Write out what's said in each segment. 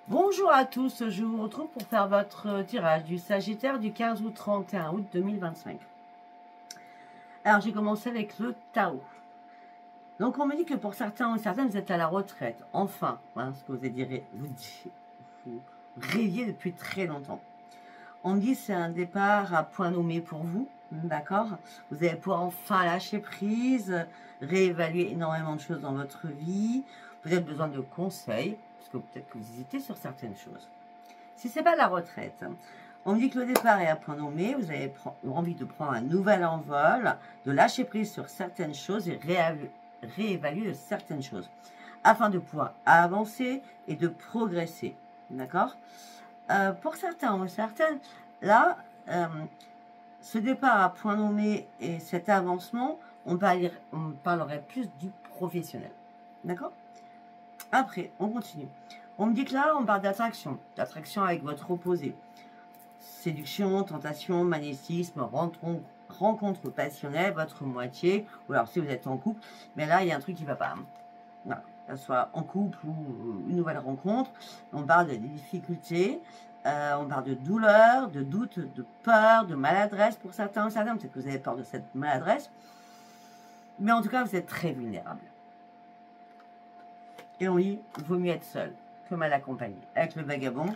Bonjour à tous, je vous retrouve pour faire votre tirage du Sagittaire du 15 au 31 août 2025. Alors j'ai commencé avec le Tao. Donc on me dit que pour certains ou certaines vous êtes à la retraite. Enfin, hein, ce que vous rêviez depuis très longtemps. On me dit que c'est un départ à point nommé pour vous, d'accord? Vous allez pouvoir enfin lâcher prise, réévaluer énormément de choses dans votre vie. Vous avez besoin de conseils, parce que peut-être que vous hésitez sur certaines choses. Si ce n'est pas la retraite, on me dit que le départ est à point nommé, vous avez envie de prendre un nouvel envol, de lâcher prise sur certaines choses et réévaluer certaines choses, afin de pouvoir avancer et de progresser, d'accord? Pour certains ou certaines, là, ce départ à point nommé et cet avancement, on parlerait plus du professionnel, d'accord? Après, on continue. On me dit que là, on parle d'attraction avec votre opposé. Séduction, tentation, magnétisme, rencontre passionnelle, votre moitié, ou alors si vous êtes en couple, mais là, il y a un truc qui ne va pas. Voilà, que ce soit en couple ou une nouvelle rencontre. On parle de difficultés, on parle de douleur, de doute, de peur, de maladresse pour certains, peut-être que vous avez peur de cette maladresse, mais en tout cas, vous êtes très vulnérable. Et on dit, il vaut mieux être seul que mal accompagné. Avec le vagabond,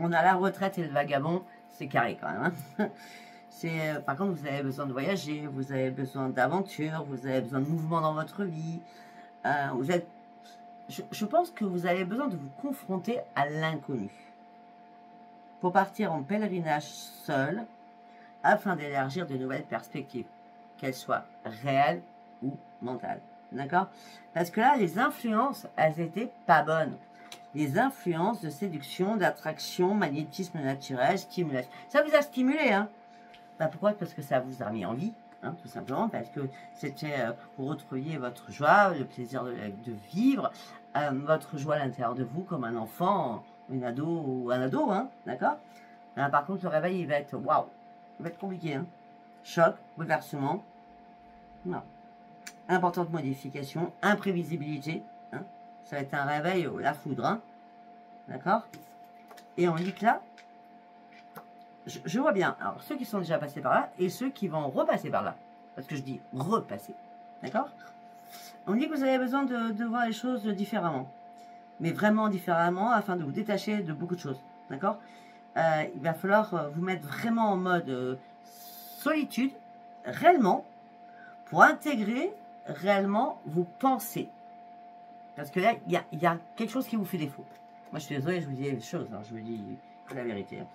on a la retraite et le vagabond, c'est carré quand même. Hein. Par contre, vous avez besoin de voyager, vous avez besoin d'aventure, vous avez besoin de mouvement dans votre vie. Je pense que vous avez besoin de vous confronter à l'inconnu. Pour partir en pèlerinage seul, afin d'élargir de nouvelles perspectives, qu'elles soient réelles ou mentales. D'accord? Parce que là, les influences, elles étaient pas bonnes. Les influences de séduction, d'attraction, magnétisme naturel, stimulation. Ça vous a stimulé, hein? Bah pourquoi? Parce que ça vous a mis en vie, hein, tout simplement. Parce que c'était, vous retrouviez votre joie, le plaisir de vivre, votre joie à l'intérieur de vous, comme un enfant, une ado ou un ado, hein? D'accord? Par contre, le réveil, il va être, waouh, il va être compliqué, hein? Choc, bouleversement. Non. Importante modification, imprévisibilité. Hein, ça va être un réveil, la foudre. Hein, d'accord? Et on dit que là, je vois bien. Alors, ceux qui sont déjà passés par là et ceux qui vont repasser par là. Parce que je dis repasser. D'accord? On dit que vous avez besoin de voir les choses différemment. Mais vraiment différemment afin de vous détacher de beaucoup de choses. D'accord? Il va falloir vous mettre vraiment en mode solitude, réellement, pour intégrer réellement vos pensées. Parce que là, il y a quelque chose qui vous fait défaut. Moi, je suis désolée, je vous dis les choses. Hein, je vous dis la vérité. Hein.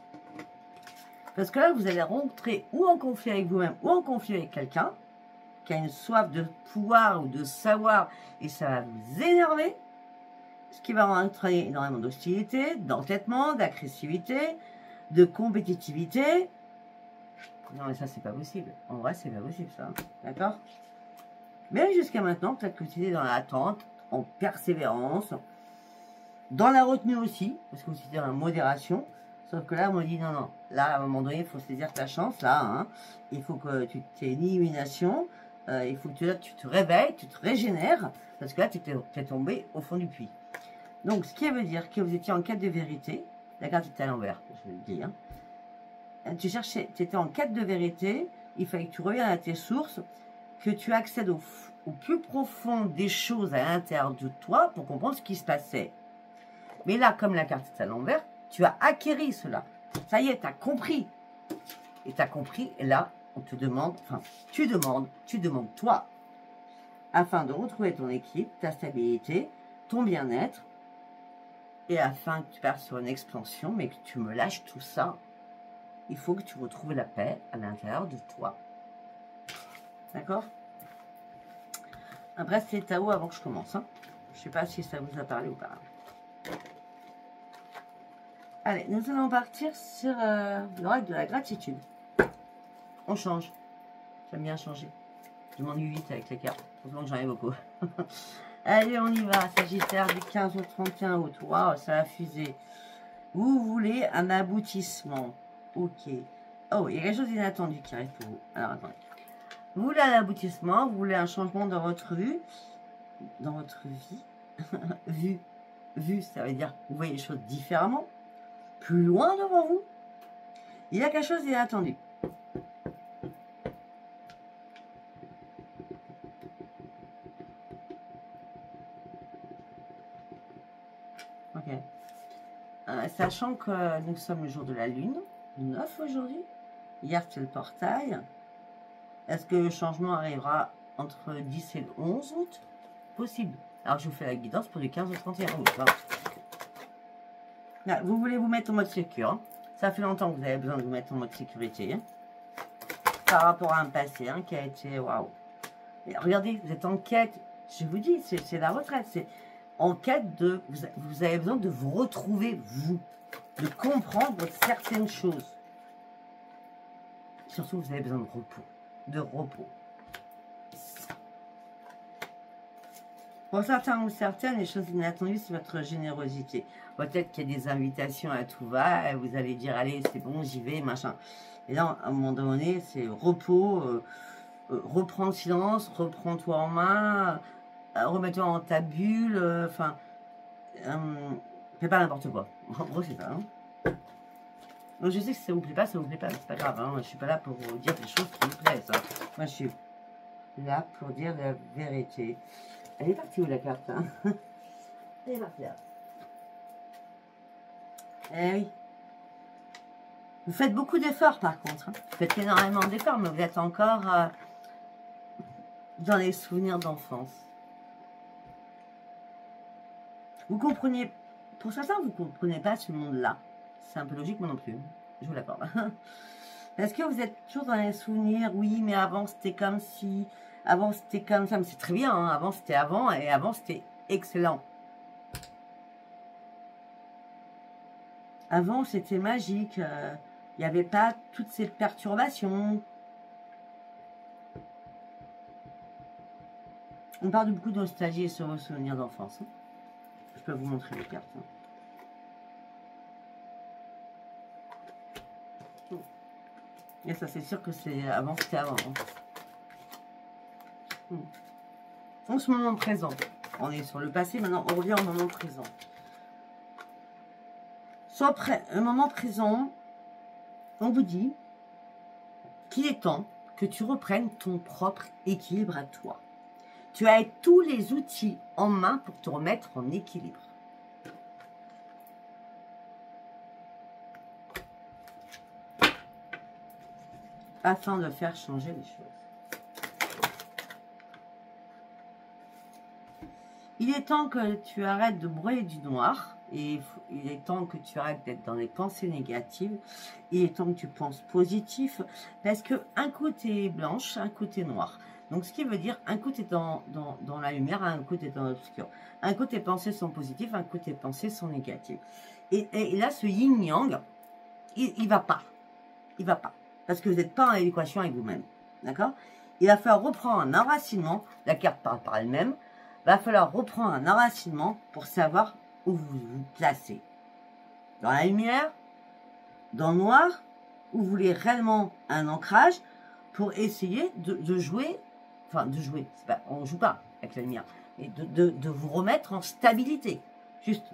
Parce que là, vous allez rentrer ou en conflit avec vous-même ou en conflit avec quelqu'un qui a une soif de pouvoir ou de savoir et ça va vous énerver. Ce qui va entraîner énormément d'hostilité, d'entêtement, d'agressivité, de compétitivité. Non, mais ça, c'est pas possible. En vrai, c'est pas possible, ça. D'accord? Mais jusqu'à maintenant, peut-être que vous étiez dans l'attente, en persévérance, dans la retenue aussi, parce que vous étiez dans la modération. Sauf que là, on me dit non, non. Là, à un moment donné, il faut saisir ta chance, là. Hein. Il faut que tu aies une illumination. Il faut que tu te réveilles, tu te régénères, parce que là, tu es tombé au fond du puits. Donc, ce qui veut dire que vous étiez en quête de vérité. La carte était à l'envers, je le dis. Hein. Tu étais en quête de vérité. Il fallait que tu reviennes à tes sources, que tu accèdes au plus profond des choses à l'intérieur de toi pour comprendre ce qui se passait. Mais là, comme la carte est à l'envers, tu as acquéri cela. Ça y est, tu as compris. Et tu as compris, et là, on te demande, enfin, tu demandes toi, afin de retrouver ton équilibre, ta stabilité, ton bien-être, et afin que tu passes sur une expansion, mais que tu me lâches tout ça, il faut que tu retrouves la paix à l'intérieur de toi. D'accord? Après, c'est Tao avant que je commence. Hein. Je ne sais pas si ça vous a parlé ou pas. Allez, nous allons partir sur l'oracle de la gratitude. On change. J'aime bien changer. Je m'ennuie vite avec les cartes. Heureusement que j'en ai beaucoup. Allez, on y va. Sagittaire du 15 au 31 août. Waouh, ça a fusé. Vous voulez un aboutissement. Ok. Oh, il y a quelque chose d'inattendu qui arrive pour vous. Alors, attendez. Vous voulez un aboutissement. Vous voulez un changement dans votre vie. Dans votre vie. Vue. vue, ça veut dire que vous voyez les choses différemment, plus loin devant vous. Il y a quelque chose d'inattendu. Ok. Sachant que nous sommes le jour de la lune, 9 aujourd'hui. Hier, c'était le portail. Est-ce que le changement arrivera entre 10 et le 11 août? Possible. Alors, je vous fais la guidance pour du 15 au 31 août. Hein. Là, vous voulez vous mettre en mode sécure. Hein. Ça fait longtemps que vous avez besoin de vous mettre en mode sécurité. Hein. Par rapport à un passé hein, qui a été... Waouh. Regardez, vous êtes en quête. Je vous dis, c'est la retraite. C'est en quête de... Vous avez besoin de vous retrouver, vous. De comprendre certaines choses. Surtout, vous avez besoin de repos. De repos. Pour certains ou certaines, les choses inattendues, c'est votre générosité. Peut-être qu'il y a des invitations à tout va, et vous allez dire, allez, c'est bon, j'y vais, machin. Et là, à un moment donné, c'est repos, reprends le silence, reprends-toi en main, remets-toi en ta bulle, enfin, fais pas n'importe quoi. En gros, c'est ça. Hein. Donc, je sais que si ça vous plaît pas, c'est pas grave. Hein. Je suis pas là pour vous dire des choses qui vous plaisent. Hein. Moi, je suis là pour dire la vérité. Elle est partie où la carte hein. Elle est partie là. Eh oui. Vous faites beaucoup d'efforts par contre. Hein. Vous faites énormément d'efforts, mais vous êtes encore dans les souvenirs d'enfance. Vous comprenez, pour certains, vous ne comprenez pas ce monde-là. C'est un peu logique, moi non plus. Je vous l'accorde. Parce que vous êtes toujours dans les souvenirs, oui, mais avant c'était comme si, avant c'était comme ça, mais c'est très bien, hein. Avant c'était avant, et avant c'était excellent. Avant c'était magique, il n'y avait pas toutes ces perturbations. On parle de beaucoup de nostalgie sur vos souvenirs d'enfance. Hein. Je peux vous montrer les cartes. Hein. Et ça, c'est sûr que c'est avant, c'était avant. Hein. En ce moment présent, on est sur le passé, maintenant on revient au moment présent. Sur un moment présent, on vous dit qu'il est temps que tu reprennes ton propre équilibre à toi. Tu as tous les outils en main pour te remettre en équilibre. Afin de faire changer les choses. Il est temps que tu arrêtes de broyer du noir. Et il est temps que tu arrêtes d'être dans les pensées négatives. Il est temps que tu penses positif. Parce que un côté blanche, un côté noir. Donc, ce qui veut dire, un côté dans la lumière, un côté dans l'obscur. Un côté pensées sont positifs, un côté pensées sont négatives. Et là, ce yin-yang, il va pas. Il va pas. Parce que vous n'êtes pas en adéquation avec vous-même. D'accord? Il va falloir reprendre un enracinement. La carte parle par elle-même. Il va falloir reprendre un enracinement pour savoir où vous vous placez. Dans la lumière, dans le noir, où vous voulez réellement un ancrage pour essayer de jouer. Enfin, de jouer. Pas, on ne joue pas avec la lumière. Mais de vous remettre en stabilité. Juste.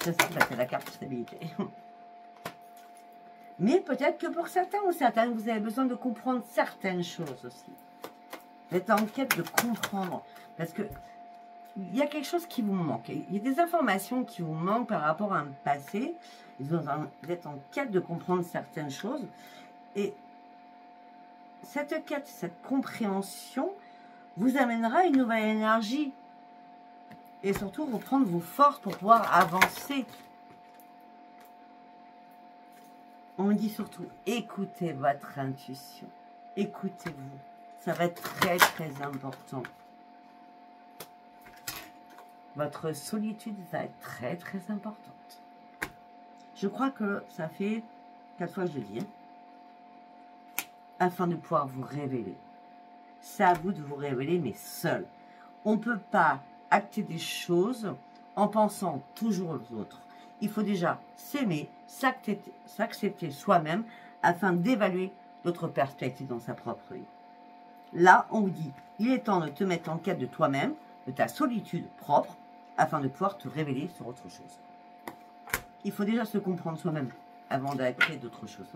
C'est la carte de stabilité. Mais peut-être que pour certains ou certaines, vous avez besoin de comprendre certaines choses aussi. Vous êtes en quête de comprendre. Parce que il y a quelque chose qui vous manque. Il y a des informations qui vous manquent par rapport à un passé. Vous êtes en quête de comprendre certaines choses. Et cette quête, cette compréhension vous amènera une nouvelle énergie. Et surtout, reprendre vos forces pour pouvoir avancer. On me dit surtout, écoutez votre intuition. Écoutez-vous. Ça va être très, très important. Votre solitude va être très, très importante. Je crois que ça fait 4 fois que je le dis. Hein, afin de pouvoir vous révéler. C'est à vous de vous révéler, mais seul. On ne peut pas acter des choses en pensant toujours aux autres. Il faut déjà s'aimer, s'accepter soi-même afin d'évaluer d'autres perspectives dans sa propre vie. Là, on vous dit, il est temps de te mettre en quête de toi-même, de ta solitude propre afin de pouvoir te révéler sur autre chose. Il faut déjà se comprendre soi-même avant d'acter d'autres choses.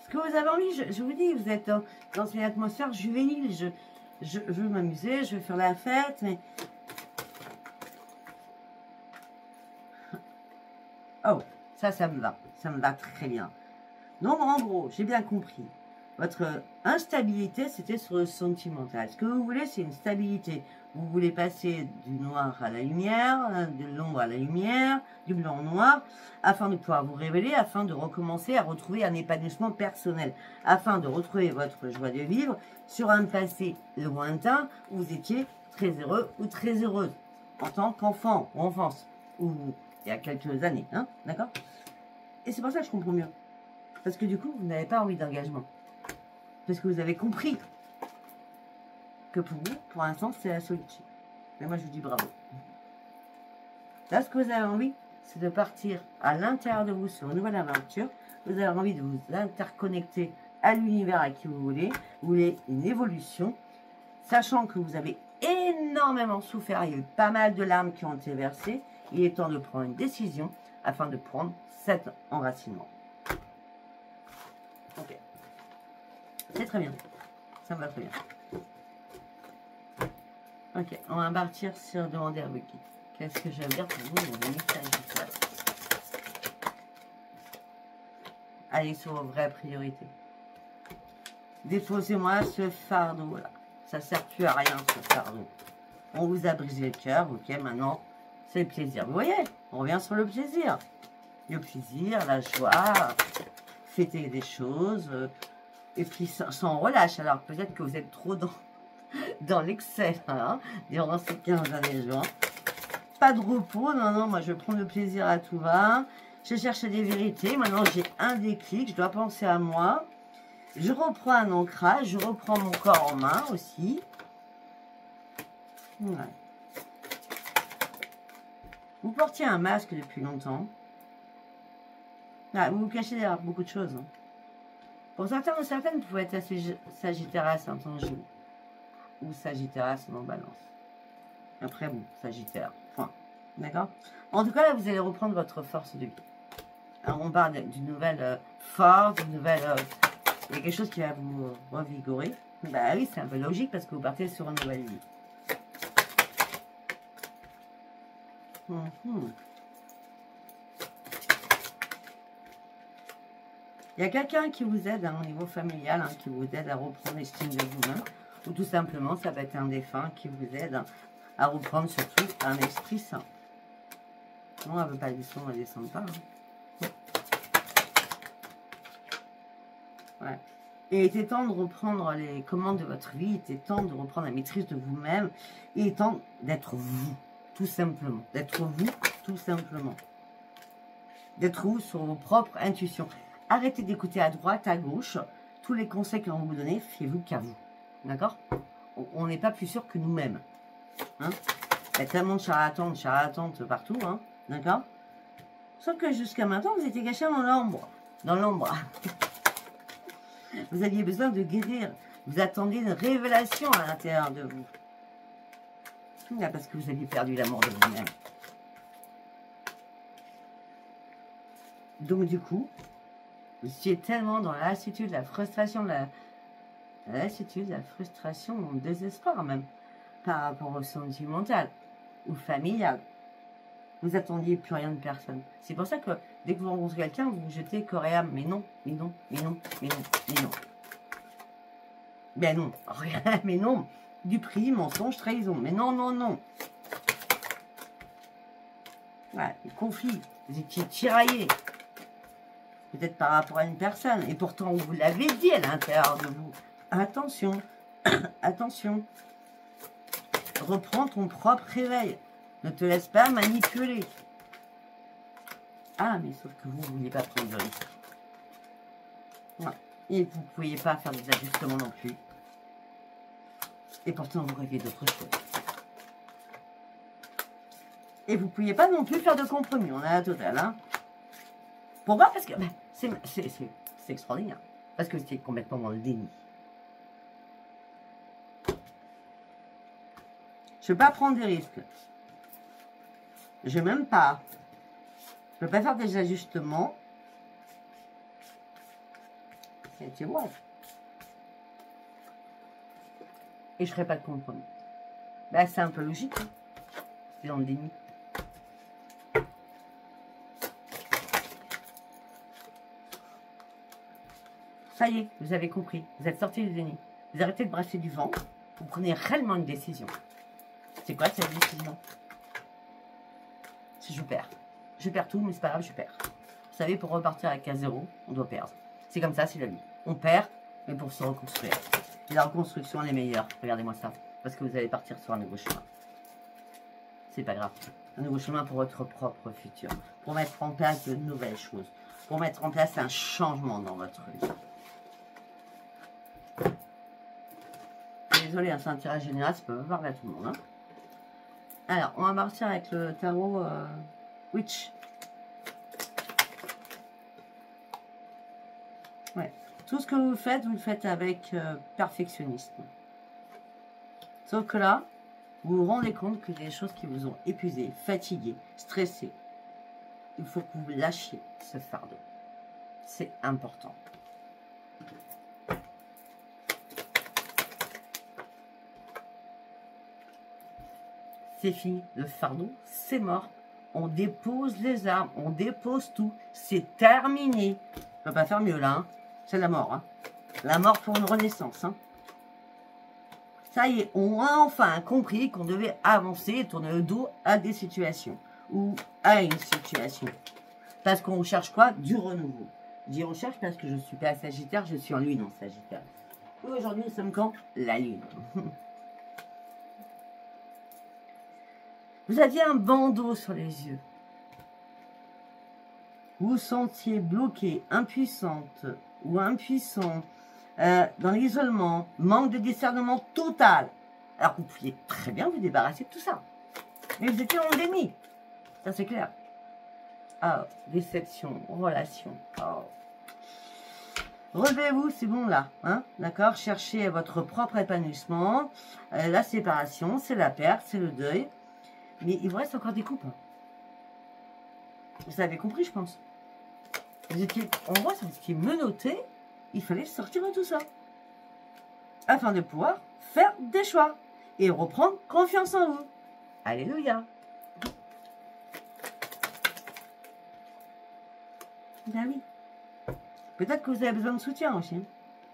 Ce que vous avez envie, je vous dis, vous êtes dans une atmosphère juvénile. Je veux m'amuser, je veux faire la fête, mais... Oh, ça me va. Ça me va très bien. Donc, en gros, j'ai bien compris. Votre instabilité, c'était sur le sentimental. Ce que vous voulez, c'est une stabilité. Vous voulez passer du noir à la lumière, de l'ombre à la lumière, du blanc au noir, afin de pouvoir vous révéler, afin de recommencer à retrouver un épanouissement personnel, afin de retrouver votre joie de vivre sur un passé lointain où vous étiez très heureux ou très heureuse, en tant qu'enfant ou enfance, ou il y a quelques années, hein, d'accord? Et c'est pour ça que je comprends mieux. Parce que du coup, vous n'avez pas envie d'engagement. Parce que vous avez compris que pour vous, pour l'instant, c'est la solitude. Mais moi, je vous dis bravo. Là, ce que vous avez envie, c'est de partir à l'intérieur de vous sur une nouvelle aventure. Vous avez envie de vous interconnecter à l'univers à qui vous voulez. Vous voulez une évolution, sachant que vous avez énormément souffert. Il y a eu pas mal de larmes qui ont été versées. Il est temps de prendre une décision afin de prendre cet enracinement. Ok. C'est très bien. Ça me va très bien. Ok, on va partir sur demander à Wiki. Qu'est-ce que je vais dire pour vous, les messages? Allez sur vos vraies priorités. Déposez-moi ce fardeau-là. Ça ne sert plus à rien, ce fardeau. On vous a brisé le cœur, ok, maintenant, c'est le plaisir. Vous voyez, on revient sur le plaisir. Le plaisir, la joie, fêter des choses, et puis sans relâche. Alors, peut-être que vous êtes trop dans l'excès, hein, durant ces 15 années juin. Pas de repos, non, moi je prends le plaisir à tout va. Je cherche des vérités, maintenant j'ai un déclic, je dois penser à moi. Je reprends un ancrage, je reprends mon corps en main aussi. Ouais. Vous portiez un masque depuis longtemps. Ah, vous vous cachez derrière beaucoup de choses. Hein. Pour certains ou certaines, vous pouvez être assez Sagittaire en Tangible. Ou Sagittaire en Balance. Après, bon, Sagittaire. Point. D'accord? En tout cas, là, vous allez reprendre votre force de vie. Alors, on parle d'une nouvelle force, d'une nouvelle... il y a quelque chose qui va vous revigorer. Bah oui, c'est un peu logique parce que vous partez sur une nouvelle vie. Il y a quelqu'un qui vous aide au niveau familial, hein, qui vous aide à reprendre l'estime de vous-même. Ou tout simplement, ça va être un défunt qui vous aide à reprendre surtout un esprit sain. Non, elle ne veut pas descendre, elle ne descend pas. Hein. Ouais. Et il était temps de reprendre les commandes de votre vie, il était temps de reprendre la maîtrise de vous-même, il est temps d'être vous, tout simplement. D'être vous, tout simplement. D'être vous sur vos propres intuitions. Arrêtez d'écouter à droite, à gauche, tous les conseils qu'on va vous donner, fiez-vous qu'à vous. D'accord? On n'est pas plus sûr que nous-mêmes. Hein? Il y a tellement de charlatantes partout, hein? D'accord? Sauf que jusqu'à maintenant, vous étiez cachés dans l'ombre. Dans l'ombre. Vous aviez besoin de guérir. Vous attendiez une révélation à l'intérieur de vous. Là, parce que vous aviez perdu l'amour de vous-même. Donc, du coup, vous étiez tellement dans la lassitude, la frustration, la lassitude, la frustration, le désespoir même, par rapport au sentimental ou familial. Vous attendiez plus rien de personne. C'est pour ça que dès que vous rencontrez quelqu'un, vous vous jetez corps et âme. Mais non, mais non, mais non, mais non, mais non. Ben non, rien, mais non. Du prix, mensonge, trahison. Mais non, non, non. Ouais, les conflits, vous étiez tiraillés. Peut-être par rapport à une personne. Et pourtant, vous l'avez dit à l'intérieur de vous. Attention, attention. Reprends ton propre réveil. Ne te laisse pas manipuler. Ah, mais sauf que vous ne vouliez pas prendre de risque. Ouais. Et vous ne pouviez pas faire des ajustements non plus. Et pourtant, vous rêviez d'autre chose. Et vous ne pouviez pas non plus faire de compromis. On a la totale. Hein. Pourquoi? Parce que ben, c'est extraordinaire. Parce que vous étiez complètement dans le déni. Je ne peux pas prendre des risques. Je n'aime pas. Je ne peux pas faire des ajustements. C'est vrai. Et je ne ferai pas de compromis. Là, c'est un peu logique. Hein. C'est dans le déni. Ça y est, vous avez compris. Vous êtes sorti du déni. Vous arrêtez de brasser du vent. Vous prenez réellement une décision. C'est quoi cette décision? Si je perds. Je perds tout, mais c'est pas grave, je perds. Vous savez, pour repartir avec à zéro, on doit perdre. C'est comme ça, c'est la vie. On perd, mais pour se reconstruire. Et la reconstruction, elle est meilleure. Regardez-moi ça. Parce que vous allez partir sur un nouveau chemin. C'est pas grave. Un nouveau chemin pour votre propre futur. Pour mettre en place de nouvelles choses. Pour mettre en place un changement dans votre vie. Désolé, c'est un tirage général, ça peut pas parler à tout le monde. Hein. Alors, on va partir avec le tarot Witch. Ouais. Tout ce que vous le faites avec perfectionnisme. Sauf que là, vous vous rendez compte que des choses qui vous ont épuisé, fatigué, stressé. Il faut que vous lâchiez ce fardeau. C'est important. C'est fini, le fardeau, c'est mort. On dépose les armes, on dépose tout. C'est terminé. On ne peut pas faire mieux là. Hein. C'est la mort. Hein. La mort pour une renaissance. Hein. Ça y est, on a enfin compris qu'on devait avancer et tourner le dos à des situations. Ou à une situation. Parce qu'on cherche quoi? Du renouveau. Je dis on cherche parce que je ne suis pas Sagittaire, je suis en lune en Sagittaire. Et aujourd'hui, nous sommes quand? La lune. Vous aviez un bandeau sur les yeux. Vous vous sentiez bloqué, impuissante ou impuissant, dans l'isolement, manque de discernement total. Alors que vous pouviez très bien vous débarrasser de tout ça. Mais vous étiez en déni. Ça c'est clair. Ah, déception, relation. Oh. Relevez-vous, c'est bon là. Hein, d'accord? Cherchez votre propre épanouissement. La séparation, c'est la perte, c'est le deuil. Mais il vous reste encore des coupes. Vous avez compris, je pense. Vous étiez, en gros, vous étiez menotté. Il fallait sortir de tout ça. Afin de pouvoir faire des choix. Et reprendre confiance en vous. Alléluia. Ben oui. Peut-être que vous avez besoin de soutien aussi.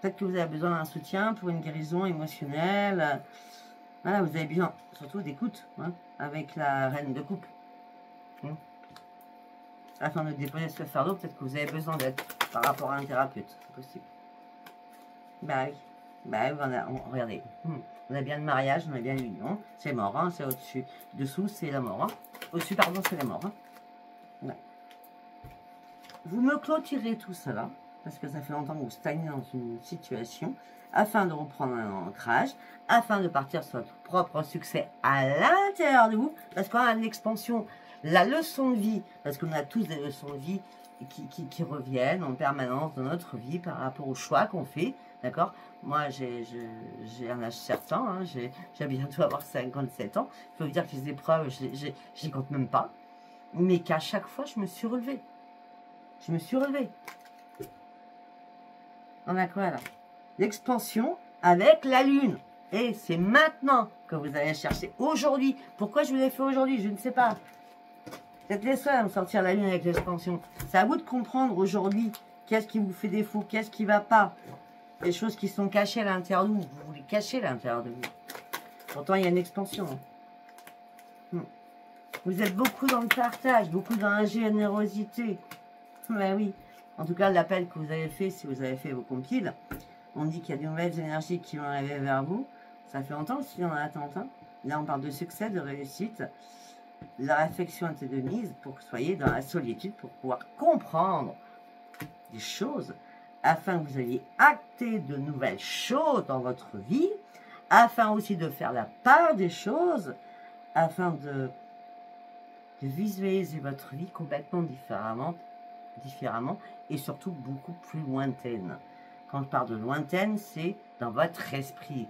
Peut-être que vous avez besoin d'un soutien pour une guérison émotionnelle. Voilà, vous avez besoin surtout d'écoute. Hein, avec la reine de coupe. Afin de déposer ce fardeau, peut-être que vous avez besoin d'aide par rapport à un thérapeute. C'est possible. Bah oui. Bah oui, regardez. On a bien le mariage, on a bien l'union. C'est mort, hein, c'est au-dessus. Dessous, c'est la mort. Hein. Au-dessus, pardon, c'est la mort. Hein. Ouais. Vous me clôturez tout cela, parce que ça fait longtemps que vous stagnez dans une situation, afin de reprendre un ancrage, afin de partir sur votre propre succès à l'intérieur de vous, parce qu'on a l'expansion, la leçon de vie, parce qu'on a tous des leçons de vie qui reviennent en permanence dans notre vie par rapport aux choix qu'on fait, d'accord? Moi, j'ai un âge certain, hein, j'ai bientôt avoir 57 ans, il faut vous dire que les épreuves, je les compte même pas, mais qu'à chaque fois, je me suis relevée. Je me suis relevée. On a quoi là? L'expansion avec la lune. Et c'est maintenant que vous allez chercher. Aujourd'hui. Pourquoi je vous l'ai fait aujourd'hui? Je ne sais pas. Peut-être les seuls à me sortir la lune avec l'expansion. C'est à vous de comprendre aujourd'hui qu'est-ce qui vous fait défaut, qu'est-ce qui ne va pas. Les choses qui sont cachées à l'intérieur de vous. Vous voulez cacher à l'intérieur de vous. Pourtant, il y a une expansion. Vous êtes beaucoup dans le partage, beaucoup dans la générosité. Ben oui. En tout cas, l'appel que vous avez fait, si vous avez fait vos compiles, on dit qu'il y a de nouvelles énergies qui vont arriver vers vous. Ça fait longtemps aussi, on en attend. Hein. Là, on parle de succès, de réussite. La réflexion était de mise pour que vous soyez dans la solitude, pour pouvoir comprendre des choses, afin que vous ayez acté de nouvelles choses dans votre vie, afin aussi de faire la part des choses, afin de visualiser votre vie complètement différemment et surtout beaucoup plus lointaine. Quand je parle de lointaine, c'est dans votre esprit.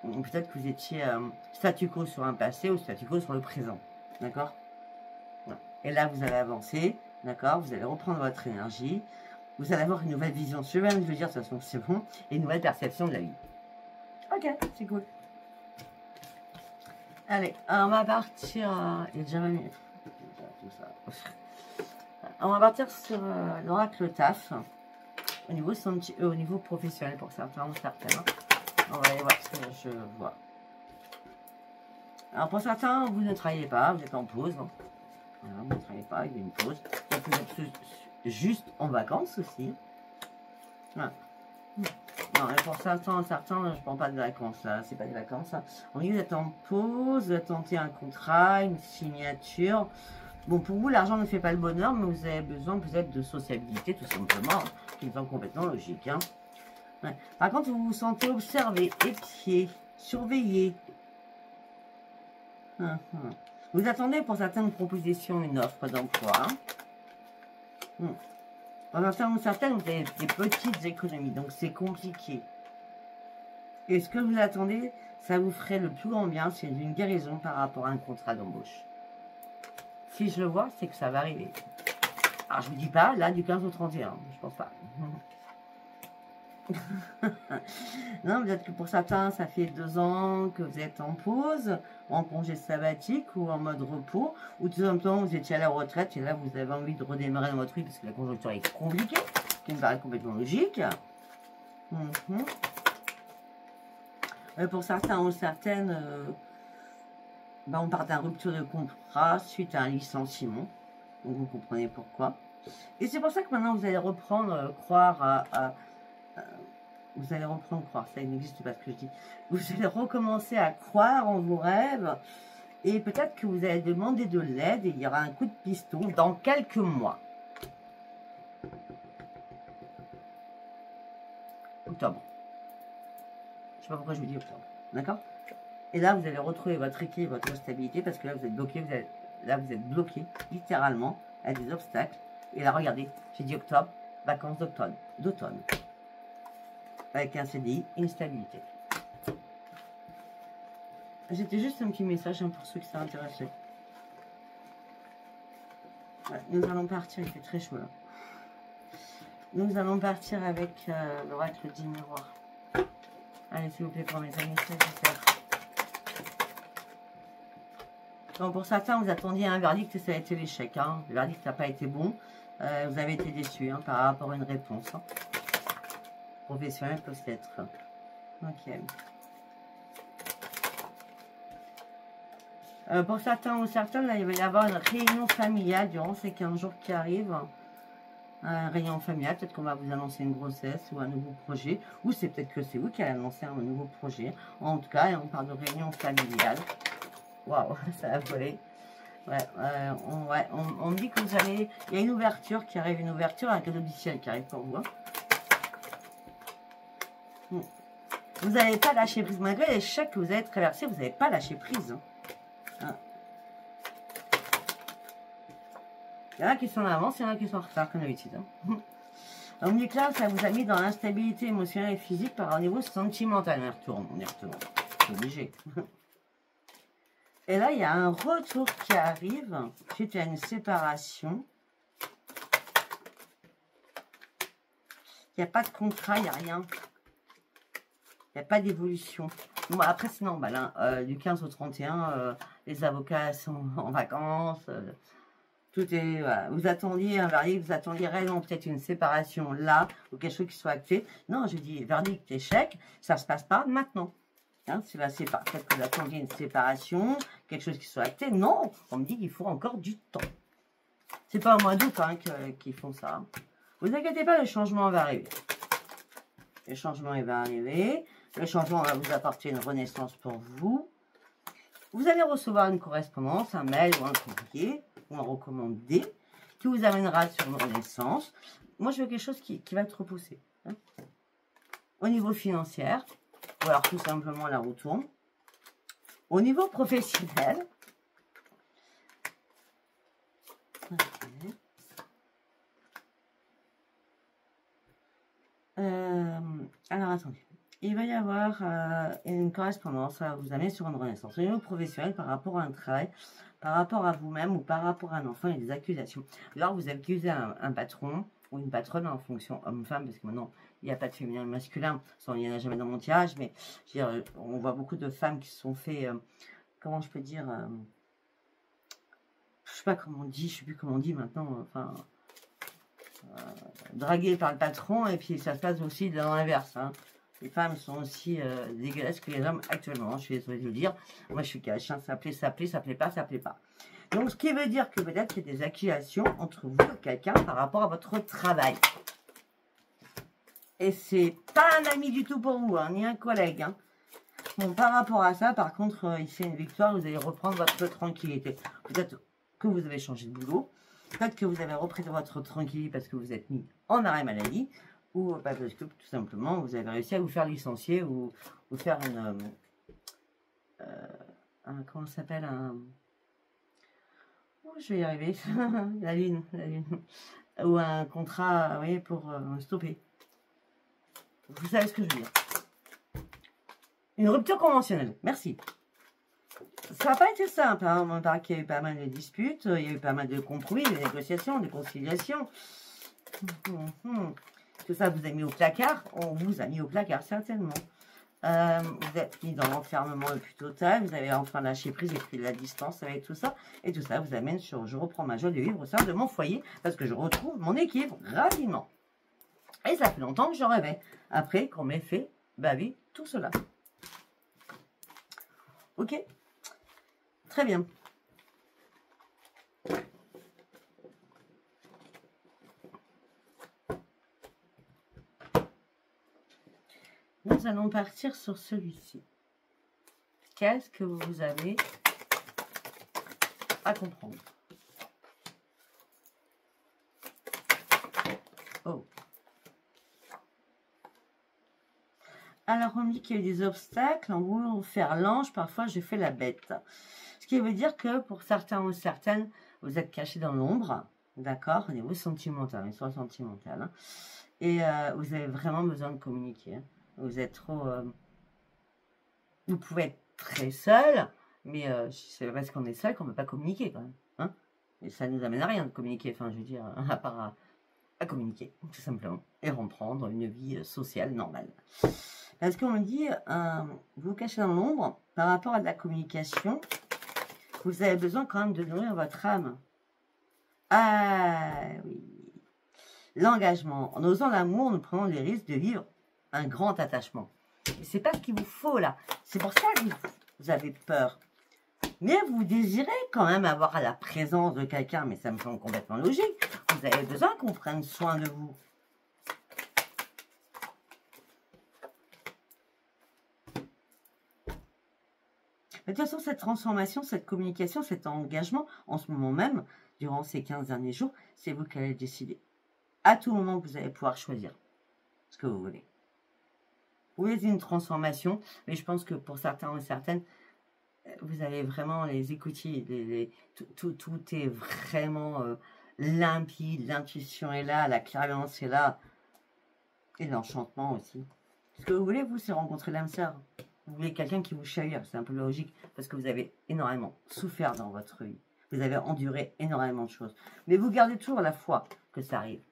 Peut-être que vous étiez statu quo sur un passé ou statu quo sur le présent. D'accord? Et là, vous allez avancer. D'accord? Vous allez reprendre votre énergie. Vous allez avoir une nouvelle vision. Je viens de le dire, de toute façon, c'est bon. Et une nouvelle perception de la vie. Ok, c'est cool. Allez, on va partir. Il y a déjà 20 minutes. Tout ça. On va partir sur l'oracle TAF. Au niveau professionnel pour certains ou certaines. On va aller voir ce que je vois. Alors pour certains, vous ne travaillez pas, vous êtes en pause. Hein. Voilà, vous ne travaillez pas, il y a une pause. Donc vous êtes juste en vacances aussi. Voilà. Non, et pour certains, je ne prends pas de vacances, là, c'est pas des vacances. Hein. On dit que vous êtes en pause, vous attendez un contrat, une signature. Bon, pour vous, l'argent ne fait pas le bonheur, mais vous avez besoin peut-être de sociabilité, tout simplement, hein, qui me semble complètement logique. Hein. Ouais. Par contre, vous vous sentez observé, épié, surveillé. Vous attendez pour certaines propositions une offre d'emploi. Hein. Pour certaines, vous avez des petites économies, donc c'est compliqué. Et ce que vous attendez, ça vous ferait le plus grand bien, c'est une guérison par rapport à un contrat d'embauche. Si je le vois, c'est que ça va arriver. Alors, je ne vous dis pas, là, du 15 au 31, je pense pas. Non, peut-être que pour certains, ça fait 2 ans que vous êtes en pause, en congé sabbatique ou en mode repos, ou tout simplement vous étiez à la retraite et là vous avez envie de redémarrer dans votre vie parce que la conjoncture est compliquée, ce qui me paraît complètement logique. Pour certains ou certaines, on part d'une rupture de contrat suite à un licenciement, donc vous comprenez pourquoi. Et c'est pour ça que maintenant vous allez reprendre croire vous allez reprendre croire, ça n'existe pas ce que je dis. Vous allez recommencer à croire en vos rêves et peut-être que vous allez demander de l'aide et il y aura un coup de piston dans quelques mois. Octobre. Je ne sais pas pourquoi je vous dis octobre. D'accord? Et là, vous allez retrouver votre équilibre, votre stabilité parce que là, vous êtes bloqué. Vous êtes bloqué, littéralement, à des obstacles. Et là, regardez, j'ai dit octobre, vacances d'automne. Avec un CDI, une stabilité. C'était juste un petit message hein, pour ceux qui sont intéressés. Ouais, nous allons partir, il fait très chaud là. Nous allons partir avec l'oracle 10 miroirs. Allez, s'il vous plaît, pour mes amis, donc, pour certains, vous attendiez un verdict et ça a été l'échec. Hein. Le verdict n'a pas été bon. Vous avez été déçus hein, par rapport à une réponse. Hein. Professionnel peut-être. Ok. Pour certains ou certaines, là, il va y avoir une réunion familiale durant ces 15 jours qui arrivent. Un réunion familial, peut-être qu'on va vous annoncer une grossesse ou un nouveau projet. Ou c'est peut-être que c'est vous qui allez annoncer un nouveau projet. En tout cas, on parle de réunion familiale. Waouh, ça a volé. Ouais, on me dit que vous allez... Il y a une ouverture qui arrive, un cadeau du ciel qui arrive pour vous. Hein. Vous n'avez pas lâché prise. Malgré l'échec que vous avez traversé, vous n'avez pas lâché prise. Hein. Il y en a qui sont en avance, il y en a qui sont en retard, comme d'habitude. Hein. On me dit que là, ça vous a mis dans l'instabilité émotionnelle et physique par un niveau sentimental. On y retourne. C'est obligé. Et là, il y a un retour qui arrive suite à une séparation. Il n'y a pas de contrat, il n'y a rien. Il n'y a pas d'évolution. Bon, après, c'est normal. Hein. Du 15 au 31, les avocats sont en vacances. Tout est... Voilà. Vous attendiez un verdict, vous attendiez réellement peut-être une séparation là, ou quelque chose qui soit acté. Non, je dis verdict, échec, ça ne se passe pas maintenant. Hein, c'est la séparation. Peut-être que vous attendiez une séparation, quelque chose qui soit acté. Non, on me dit qu'il faut encore du temps. C'est pas au mois d'août hein, qu'ils font ça. Vous inquiétez pas, le changement va arriver. Le changement il va arriver. Le changement va vous apporter une renaissance pour vous. Vous allez recevoir une correspondance, un mail ou un courrier, ou un recommandé, qui vous amènera sur une renaissance. Moi, je veux quelque chose qui va être repoussé. Hein. Au niveau financier, ou alors tout simplement la roue tourne. Au niveau professionnel, okay. Alors, attendez. Il va y avoir une correspondance à vous amener sur une renaissance. Au niveau professionnel, par rapport à un travail, par rapport à vous-même ou par rapport à un enfant, il y a des accusations. Alors, vous accusez un patron ou une patronne en fonction homme-femme, parce que maintenant, il n'y a pas de féminin et masculin. Ça, il n'y en a jamais dans mon tirage, mais je veux dire, on voit beaucoup de femmes qui se sont fait, comment je peux dire, je sais pas comment on dit, je sais plus comment on dit maintenant, enfin, draguées par le patron, et puis ça se passe aussi dans l'inverse, hein. Les femmes sont aussi dégueulasses que les hommes actuellement. Je suis désolée de le dire. Moi, je suis cash. Hein. Ça plaît, ça plaît, ça plaît pas, ça plaît pas. Donc, ce qui veut dire que peut-être qu'il y a des accusations entre vous et quelqu'un par rapport à votre travail. Et c'est pas un ami du tout pour vous, hein, ni un collègue. Hein. Bon, par rapport à ça, par contre, ici, une victoire, vous allez reprendre votre tranquillité. Peut-être que vous avez changé de boulot. Peut-être que vous avez repris votre tranquillité parce que vous êtes mis en arrêt maladie. Ou parce que tout simplement, vous avez réussi à vous faire licencier ou faire comment ça s'appelle oh, je vais y arriver. la lune. Ou un contrat, vous voyez, pour stopper. Vous savez ce que je veux dire. Une rupture conventionnelle. Merci. Ça n'a pas été simple. Hein. On paraît qu'il y a eu pas mal de disputes, il y a eu pas mal de compromis, de négociations, de conciliations. Tout ça vous a mis au placard. On vous a mis au placard, certainement. Vous êtes mis dans l'enfermement le plus total. Vous avez enfin lâché prise et pris de la distance avec tout ça. Et tout ça vous amène sur je reprends ma joie de vivre au sein de mon foyer parce que je retrouve mon équilibre rapidement. Et ça fait longtemps que je rêvais. Après qu'on m'ait fait baver tout cela. Ok? Très bien. Nous allons partir sur celui-ci. Qu'est-ce que vous avez à comprendre? Oh. Alors, on me dit qu'il y a eu des obstacles. En voulant faire l'ange, parfois, je fais la bête. Ce qui veut dire que pour certains ou certaines, vous êtes cachés dans l'ombre. D'accord? Au niveau sentimental, histoire sentimentale. Hein, et vous avez vraiment besoin de communiquer. Hein. Vous êtes trop... vous pouvez être très seul, mais c'est parce qu'on est seul qu'on ne peut pas communiquer quand même. Hein, et ça ne nous amène à rien de communiquer. Enfin, je veux dire, à part à communiquer, tout simplement. Et reprendre une vie sociale normale. Parce qu'on me dit, vous vous cachez dans l'ombre, par rapport à de la communication, vous avez besoin quand même de nourrir votre âme. Ah oui. L'engagement. En osant l'amour, nous prenons les risques de vivre un grand attachement. Et c'est pas ce qu'il vous faut là. C'est pour ça que vous avez peur. Mais vous désirez quand même avoir la présence de quelqu'un, mais ça me semble complètement logique. Vous avez besoin qu'on prenne soin de vous. De toute façon, cette transformation, cette communication, cet engagement, en ce moment même, durant ces 15 derniers jours, c'est vous qui allez décider. À tout moment, vous allez pouvoir choisir ce que vous voulez. Vous voulez une transformation, mais je pense que pour certains ou certaines, vous allez vraiment les écouter. Tout est vraiment limpide, l'intuition est là, la clairvoyance est là, et l'enchantement aussi. Ce que vous voulez, vous, c'est rencontrer l'âme sœur. Vous voulez quelqu'un qui vous chavire, c'est un peu logique, parce que vous avez énormément souffert dans votre vie. Vous avez enduré énormément de choses. Mais vous gardez toujours la foi que ça arrive.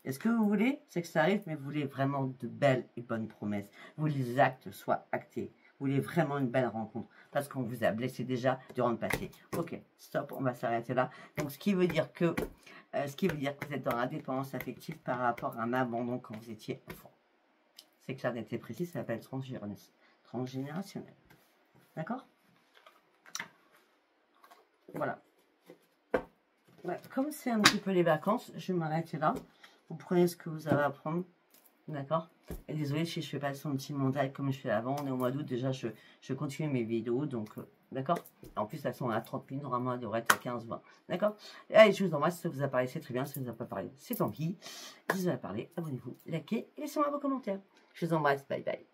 Et ce que vous voulez, c'est que ça arrive, mais vous voulez vraiment de belles et bonnes promesses. Vous voulez que les actes soient actés. Vous voulez vraiment une belle rencontre, parce qu'on vous a blessé déjà durant le passé. Ok, stop, on va s'arrêter là. Donc, ce qui veut dire que vous êtes dans la dépendance affective par rapport à un abandon quand vous étiez enfant. C'est clair d'être précis, ça s'appelle transgénérationnel. D'accord? Voilà. Ouais, comme c'est un petit peu les vacances, je vais m'arrêter là. Vous prenez ce que vous avez à prendre. D'accord? Et désolé si je ne fais pas le sentimental comme je fais avant. On est au mois d'août. Déjà, je continue mes vidéos. Donc, d'accord? En plus, elles sont à 30 minutes. Normalement, elles devraient être à 15-20. D'accord? Allez, je vous embrasse. Si ça vous a parlé, c'est très bien. Si ça ne vous a pas parlé, c'est tant pis. Si ça vous a parlé, abonnez-vous, likez et laissez-moi vos commentaires. Je vous embrasse. Bye bye.